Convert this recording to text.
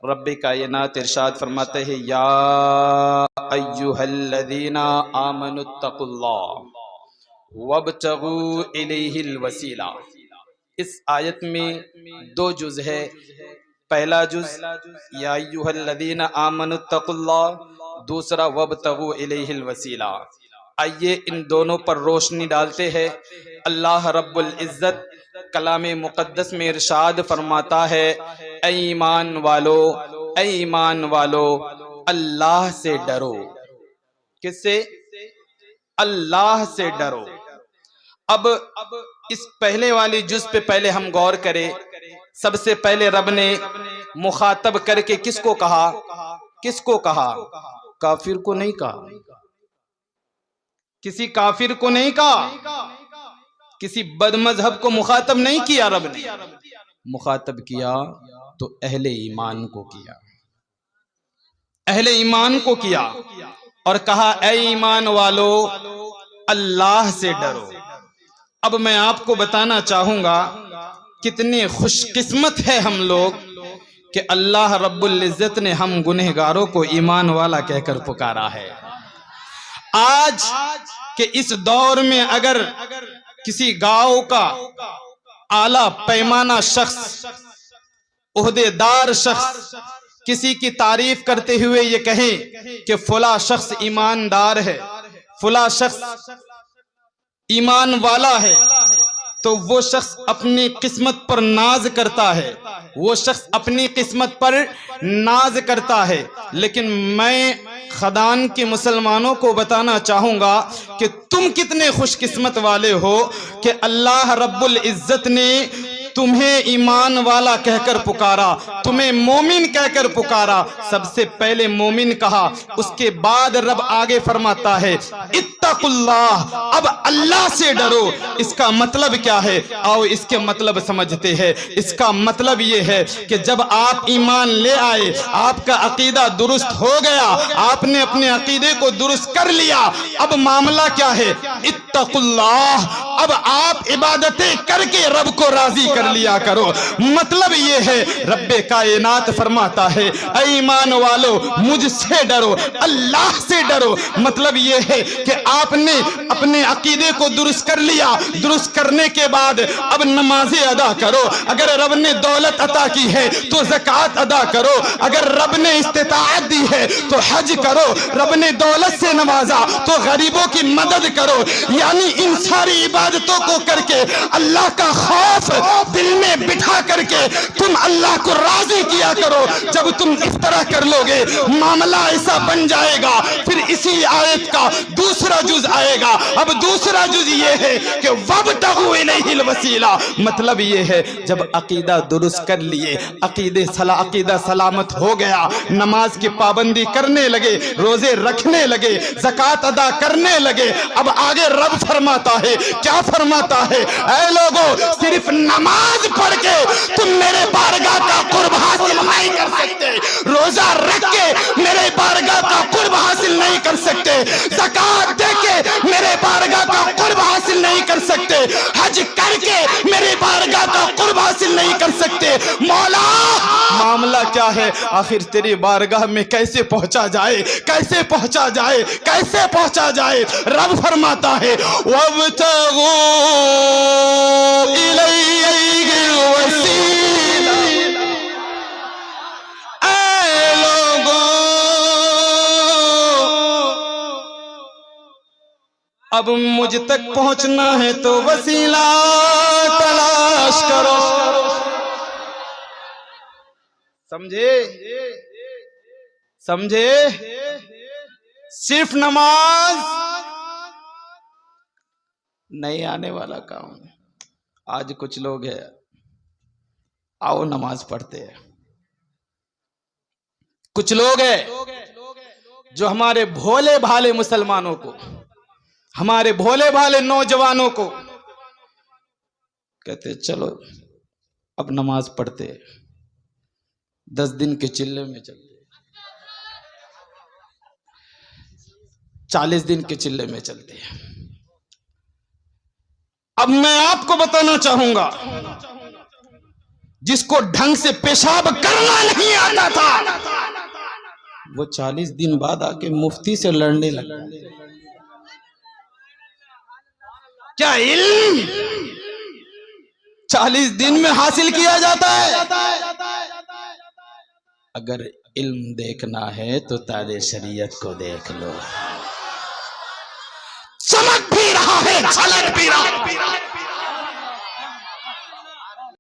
رب کائنات ارشاد فرماتے ہیں یا ایھا الذین آمنوا اتقوا اللہ وابتغوا الیہ الوسیلہ۔ اس آیت میں دو جز ہے۔ پہلا جز یا ایھا الذین آمنوا اتقوا اللہ، دوسرا وابتغوا الیہ الوسیلہ۔ آئیے ان دونوں پر روشنی ڈالتے ہیں۔ اللہ رب العزت کلام مقدس میں ارشاد فرماتا ہے اے ایمان والو، اے ایمان والو، اللہ سے ڈرو۔ کس سے؟ اللہ سے ڈرو۔ اب اس پہلے والی جز پہ پہلے ہم غور کریں۔ سب سے پہلے رب نے مخاطب کر کے کس کو کہا؟ کس کو کہا؟ کافر کو نہیں کہا، کسی کافر کو نہیں کہا، کسی بد مذہب کو مخاطب نہیں کیا۔ رب نے مخاطب کیا تو اہل ایمان کو کیا، اہل ایمان کو کیا اور کہا اے ایمان والو اللہ سے ڈرو۔ اب میں آپ کو بتانا چاہوں گا کتنے خوش قسمت ہے ہم لوگ کہ اللہ رب العزت نے ہم گنہگاروں کو ایمان والا کہہ کر پکارا ہے۔ آج کہ اس دور میں اگر کسی گاؤں کا اعلیٰ پیمانہ شخص، عہدے دار شخص کسی کی تعریف کرتے ہوئے یہ کہیں کہ فلاں شخص ایماندار ہے، فلاں شخص ایمان والا ہے، تو وہ شخص اپنی قسمت پر ناز کرتا ہے، وہ شخص اپنی قسمت پر ناز کرتا ہے۔ لیکن میں خدان کے مسلمانوں کو بتانا چاہوں گا کہ تم کتنے خوش قسمت والے ہو کہ اللہ رب العزت نے تمہیں ایمان والا کہہ کر پکارا، تمہیں مومن کہہ کر پکارا۔ سب سے پہلے مومن کہا، اس کے بعد رب آگے فرماتا ہے اتقوا اللہ، اب اللہ سے ڈرو۔ اس کا مطلب کیا ہے؟ آؤ اس کے مطلب سمجھتے ہیں۔ اس کا مطلب یہ ہے کہ جب آپ ایمان لے آئے، آپ کا عقیدہ درست ہو گیا، آپ نے اپنے عقیدے کو درست کر لیا، اب معاملہ کیا ہے؟ اتقوا اللہ، اب آپ عبادتیں کر کے رب کو راضی کر لیا کرو۔ مطلب یہ ہے رب کائنات فرماتا ہے اے ایمان والو مجھ سے ڈرو، اللہ سے ڈرو۔ مطلب یہ ہے کہ آپ نے اپنے عقیدے کو درست کر لیا، درست کرنے کے بعد اب نمازیں ادا کرو۔ اگر رب نے دولت عطا کی ہے تو زکوٰۃ ادا کرو، اگر رب نے استطاعت دی ہے تو حج کرو، رب نے دولت سے نوازا تو غریبوں کی مدد کرو۔ یعنی ان ساری عبادتوں کو کر کے اللہ کا خوف دل میں بٹھا کر کے تم اللہ کو راضی کیا کرو۔ جب تم اس طرح کر لو گے معاملہ ایسا بن جائے گا۔ پھر اسی آیت کا دوسرا جز آئے گا۔ اب دوسرا جز یہ ہے کہ وابتغوا الیہ الوسیلہ۔ مطلب یہ ہے جب عقیدہ درست کر لیے، عقیدہ سلامت ہو گیا، نماز کی پابندی کرنے لگے، روزے رکھنے لگے، زکوٰۃ ادا کرنے لگے، اب آگے رب فرماتا ہے، کیا فرماتا ہے؟ اے لوگوں صرف نماز پڑھ کے تم میرے بارگاہ کا قرب حاصل نہیں کر سکتے، روزہ رکھ کے میرے بارگاہ کا قرب حاصل نہیں کر سکتے، زکوٰۃ دے کے میرے بارگاہ کا قرب حاصل نہیں کر سکتے، حج کر کے میرے بارگاہ کا قرب حاصل نہیں کر سکتے۔ مولا معاملہ کیا ہے؟ آخر تیری بارگاہ میں کیسے پہنچا جائے؟ کیسے پہنچا جائے؟ کیسے پہنچا جائے؟ رب فرماتا ہے وابتغوا الیہ الوسیلہ۔ اے لوگوں اب مجھ تک پہنچنا ہے تو وسیلہ تلاش کرو۔ سمجھے؟ سمجھے؟ صرف نماز نہیں آنے والا کام۔ آج کچھ لوگ ہیں آؤ نماز پڑھتے ہیں، کچھ لوگ ہیں جو ہمارے بھولے بھالے مسلمانوں کو، ہمارے بھولے بھالے نوجوانوں کو کہتے چلو اب نماز پڑھتے، 10 دن کے چلے میں چلتے، 40 دن کے چلے میں چلتے ہیں۔ اب میں آپ کو بتانا چاہوں گا جس کو ڈھنگ سے پیشاب کرنا نہیں آتا تھا، وہ 40 دن بعد آ کے مفتی سے لڑنے لگا. کیا علم 40 دن میں حاصل کیا جاتا ہے؟ اگر علم دیکھنا ہے تو تاج شریعت کو دیکھ لو. چمک بھی رہا ہے، چھلک بھی رہا ہے.